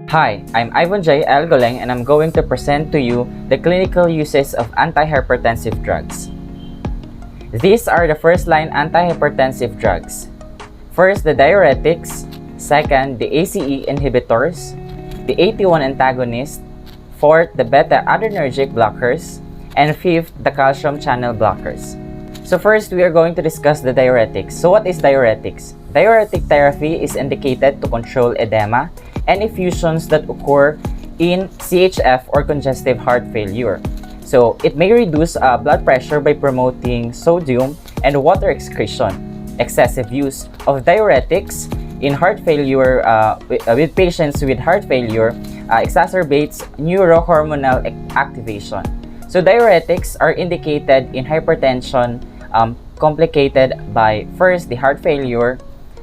Hi, I'm Yvonn Jay Guleng and I'm going to present to you the clinical uses of antihypertensive drugs. These are the first-line antihypertensive drugs. First, the diuretics. Second, the ACE inhibitors. The AT1 antagonist. Fourth, the beta-adrenergic blockers. And fifth, the calcium channel blockers. So first, we are going to discuss the diuretics. So what is diuretics? Diuretic therapy is indicated to control edema and effusions that occur in CHF or congestive heart failure. So it may reduce blood pressure by promoting sodium and water excretion. Excessive use of diuretics in heart failure with patients with heart failure exacerbates neurohormonal activation. So diuretics are indicated in hypertension complicated by first the heart failure,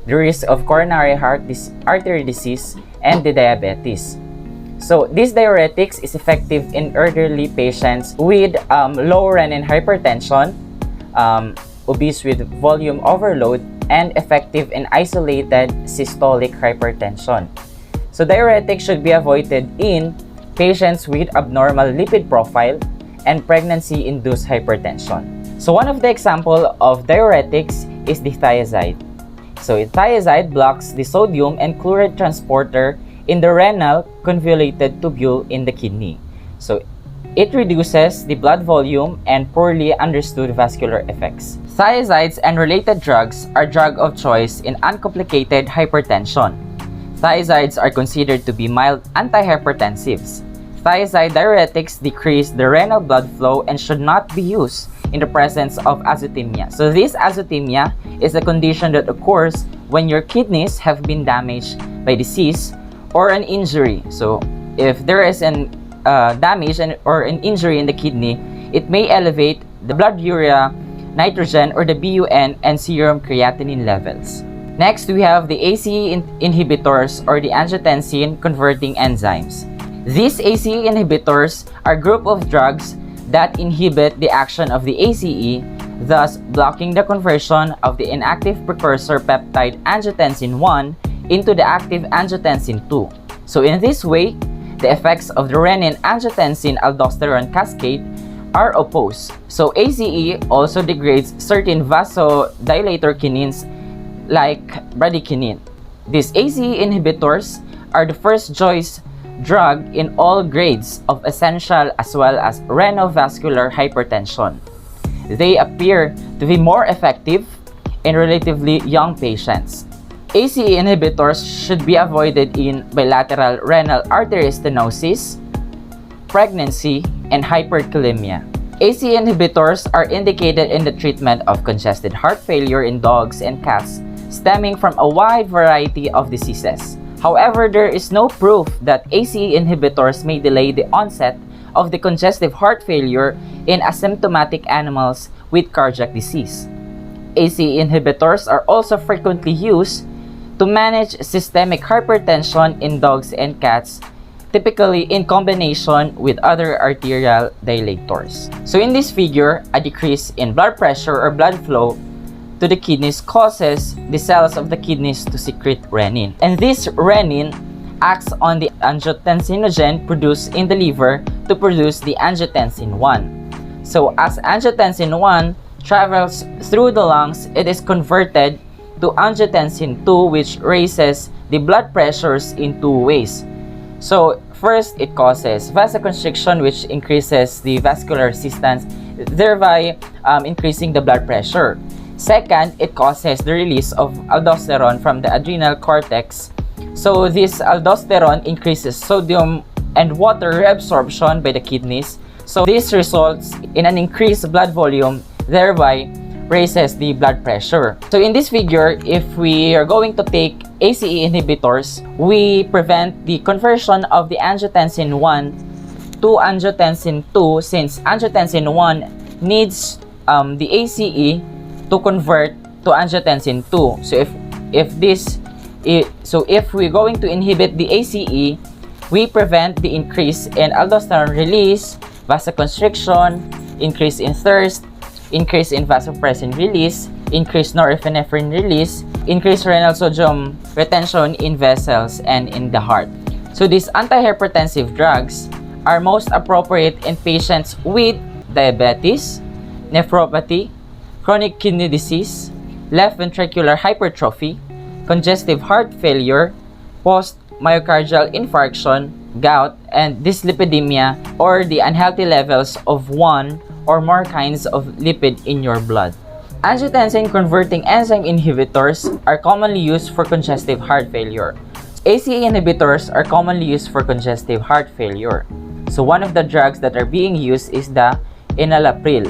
the risk of coronary artery disease, and the diabetes. So this diuretics is effective in elderly patients with low renin hypertension, obese with volume overload, and effective in isolated systolic hypertension. So diuretics should be avoided in patients with abnormal lipid profile and pregnancy-induced hypertension. So one of the examples of diuretics is the thiazide. So thiazide blocks the sodium and chloride transporter in the renal convoluted tubule in the kidney. So it reduces the blood volume and poorly understood vascular effects. Thiazides and related drugs are drug of choice in uncomplicated hypertension. Thiazides are considered to be mild antihypertensives. Thiazide diuretics decrease the renal blood flow and should not be used in the presence of azotemia. So this azotemia is a condition that occurs when your kidneys have been damaged by disease or an injury. So if there is an damage or an injury in the kidney, it may elevate the blood urea, nitrogen, or the BUN and serum creatinine levels. Next, we have the ACE inhibitors or the angiotensin converting enzymes. These ACE inhibitors are a group of drugs that inhibit the action of the ACE, thus blocking the conversion of the inactive precursor peptide angiotensin 1 into the active angiotensin 2. So in this way, the effects of the renin-angiotensin-aldosterone cascade are opposed. So ACE also degrades certain vasodilator kinins like bradykinin. These ACE inhibitors are the first choice drug in all grades of essential as well as renovascular hypertension. They appear to be more effective in relatively young patients. ACE inhibitors should be avoided in bilateral renal artery stenosis, pregnancy, and hyperkalemia. ACE inhibitors are indicated in the treatment of congested heart failure in dogs and cats stemming from a wide variety of diseases. However, there is no proof that ACE inhibitors may delay the onset of the congestive heart failure in asymptomatic animals with cardiac disease. ACE inhibitors are also frequently used to manage systemic hypertension in dogs and cats, typically in combination with other arterial dilators. So in this figure, a decrease in blood pressure or blood flow to the kidneys causes the cells of the kidneys to secrete renin. And this renin acts on the angiotensinogen produced in the liver to produce the angiotensin 1. So as angiotensin 1 travels through the lungs, it is converted to angiotensin 2, which raises the blood pressures in two ways. So first, it causes vasoconstriction, which increases the vascular resistance, thereby increasing the blood pressure. Second, it causes the release of aldosterone from the adrenal cortex. So this aldosterone increases sodium and water reabsorption by the kidneys. So this results in an increased blood volume, thereby raises the blood pressure. So in this figure, if we are going to take ACE inhibitors, we prevent the conversion of the angiotensin 1 to angiotensin 2, since angiotensin 1 needs the ACE to convert to angiotensin 2. So if we're going to inhibit the ACE, we prevent the increase in aldosterone release, vasoconstriction, increase in thirst, increase in vasopressin release, increased norepinephrine release, increased renal sodium retention in vessels and in the heart. So these antihypertensive drugs are most appropriate in patients with diabetes, nephropathy, chronic kidney disease, left ventricular hypertrophy, congestive heart failure, post-myocardial infarction, gout, and dyslipidemia, or the unhealthy levels of one or more kinds of lipid in your blood. Angiotensin-converting enzyme inhibitors are commonly used for congestive heart failure. ACE inhibitors are commonly used for congestive heart failure. So one of the drugs that are being used is the Enalapril.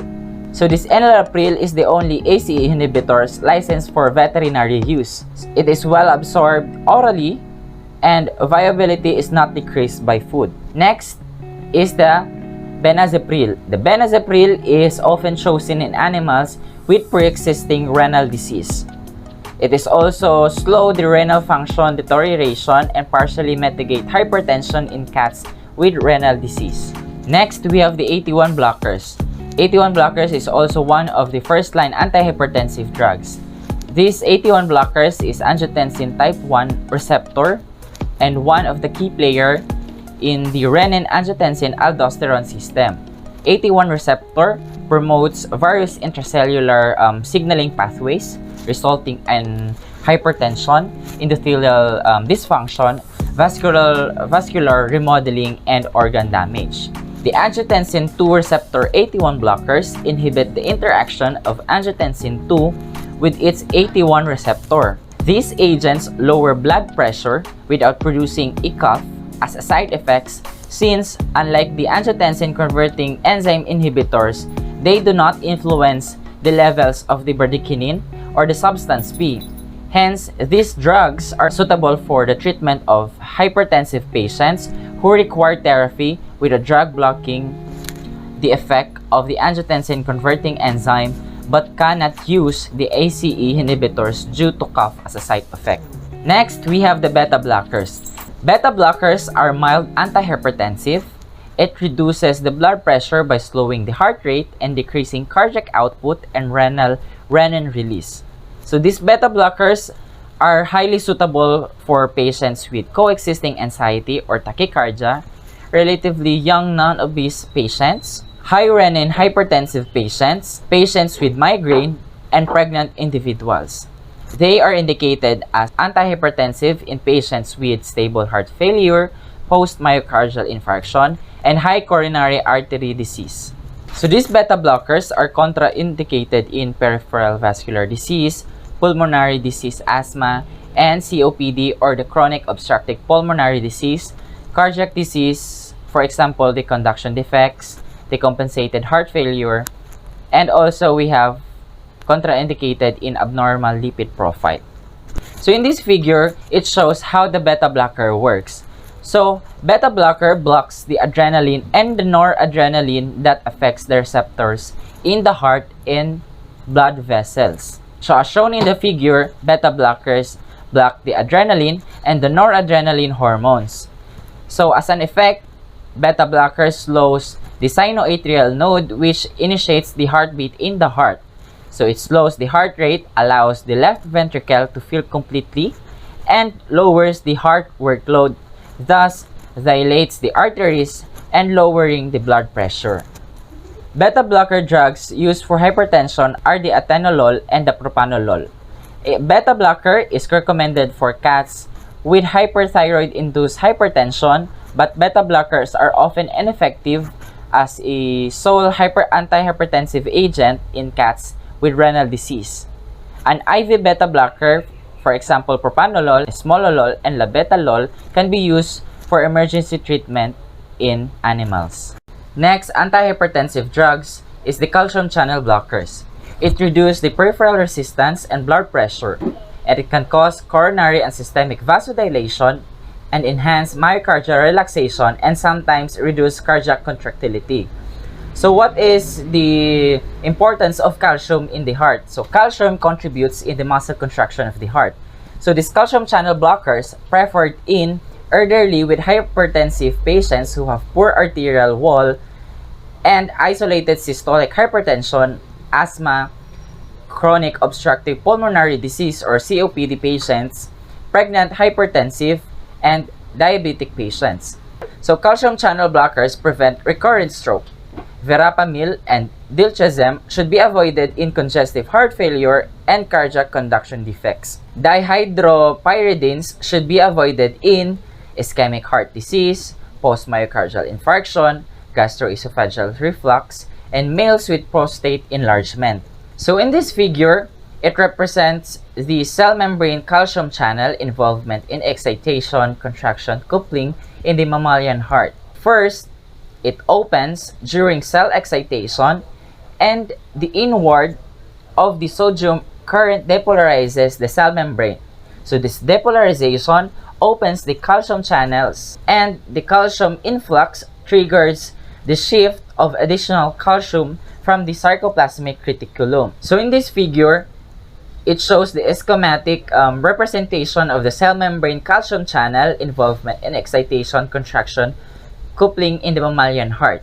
So this Enalapril is the only ACE inhibitors licensed for veterinary use. It is well absorbed orally and viability is not decreased by food. Next is the Benazepril. The Benazepril is often chosen in animals with pre-existing renal disease. It is also slow the renal function deterioration and partially mitigate hypertension in cats with renal disease. Next, we have the AT1 blockers. AT1 blockers is also one of the first-line antihypertensive drugs. These AT1 blockers is angiotensin type 1 receptor and one of the key player in the renin-angiotensin-aldosterone system. AT1 receptor promotes various intracellular signaling pathways resulting in hypertension, endothelial dysfunction, vascular remodeling, and organ damage. The angiotensin 2 receptor AT1 blockers inhibit the interaction of angiotensin 2 with its AT1 receptor. These agents lower blood pressure without producing a cough as a side effect, since unlike the angiotensin-converting enzyme inhibitors, they do not influence the levels of the bradykinin or the substance P. Hence, these drugs are suitable for the treatment of hypertensive patients who require therapy with a drug blocking the effect of the angiotensin-converting enzyme but cannot use the ACE inhibitors due to cough as a side effect. Next, we have the beta blockers. Beta blockers are mild antihypertensive. It reduces the blood pressure by slowing the heart rate and decreasing cardiac output and renin release. So these beta blockers are highly suitable for patients with coexisting anxiety or tachycardia, relatively young non-obese patients, high renin hypertensive patients, patients with migraine, and pregnant individuals. They are indicated as antihypertensive in patients with stable heart failure, post-myocardial infarction, and high coronary artery disease. So these beta blockers are contraindicated in peripheral vascular disease, pulmonary disease, asthma, and COPD or the chronic obstructive pulmonary disease, cardiac disease, for example, the conduction defects, decompensated heart failure, and also we have contraindicated in abnormal lipid profile. So in this figure, it shows how the beta blocker works. So beta blocker blocks the adrenaline and the noradrenaline that affects the receptors in the heart and blood vessels. So as shown in the figure, beta blockers block the adrenaline and the noradrenaline hormones. So as an effect, beta blocker slows the sinoatrial node, which initiates the heartbeat in the heart. So it slows the heart rate, allows the left ventricle to fill completely, and lowers the heart workload, thus dilates the arteries and lowering the blood pressure. Beta blocker drugs used for hypertension are the atenolol and the propranolol. A beta blocker is recommended for cats with hyperthyroid-induced hypertension, but beta blockers are often ineffective as a sole antihypertensive agent in cats with renal disease. An IV beta blocker, for example propranolol, esmololol, and labetalol, can be used for emergency treatment in animals. Next, antihypertensive drugs is the calcium channel blockers. It reduces the peripheral resistance and blood pressure, and it can cause coronary and systemic vasodilation and enhance myocardial relaxation and sometimes reduce cardiac contractility. So what is the importance of calcium in the heart? So calcium contributes in the muscle contraction of the heart. So these calcium channel blockers preferred in elderly with hypertensive patients who have poor arterial wall and isolated systolic hypertension, asthma, chronic obstructive pulmonary disease or COPD patients, pregnant hypertensive, and diabetic patients. So calcium channel blockers prevent recurrent stroke. Verapamil and Dilchazim should be avoided in congestive heart failure and cardiac conduction defects. Dihydropyridines should be avoided in ischemic heart disease, post-myocardial infarction, gastroesophageal reflux, and males with prostate enlargement. So in this figure, it represents the cell membrane calcium channel involvement in excitation, contraction, coupling in the mammalian heart. First, it opens during cell excitation, and the inward of the sodium current depolarizes the cell membrane. So this depolarization opens the calcium channels, and the calcium influx triggers the shift of additional calcium from the sarcoplasmic reticulum. So in this figure, it shows the schematic representation of the cell membrane calcium channel involvement in excitation, contraction, coupling in the mammalian heart.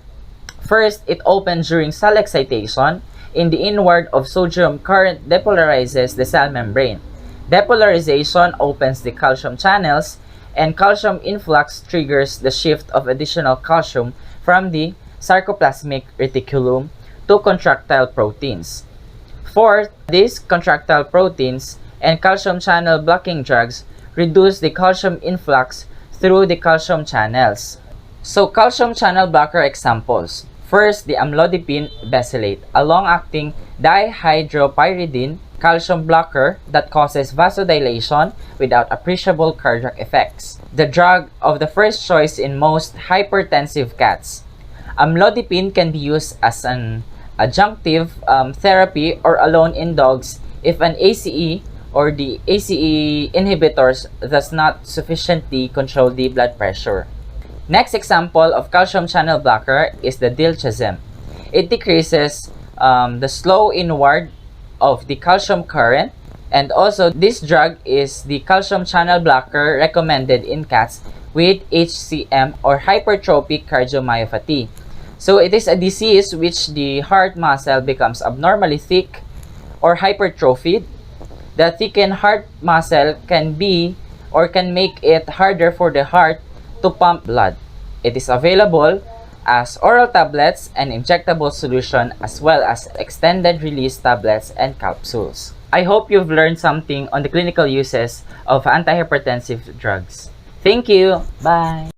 First, it opens during cell excitation. In the inward of sodium current depolarizes the cell membrane. Depolarization opens the calcium channels, and calcium influx triggers the shift of additional calcium from the sarcoplasmic reticulum to contractile proteins. Fourth, these contractile proteins and calcium channel blocking drugs reduce the calcium influx through the calcium channels. So calcium channel blocker examples. First, the amlodipine mesylate, a long-acting dihydropyridine calcium blocker that causes vasodilation without appreciable cardiac effects. The drug of the first choice in most hypertensive cats. Amlodipine can be used as an adjunctive therapy or alone in dogs if an ACE or the ACE inhibitors does not sufficiently control the blood pressure. Next example of calcium channel blocker is the Dilchazim. It decreases the slow inward of the calcium current, and also this drug is the calcium channel blocker recommended in cats with HCM or hypertrophic cardiomyopathy. So it is a disease which the heart muscle becomes abnormally thick or hypertrophied. The thickened heart muscle can make it harder for the heart to pump blood. It is available as oral tablets and injectable solution, as well as extended release tablets and capsules. I hope you've learned something on the clinical uses of antihypertensive drugs. Thank you. Bye.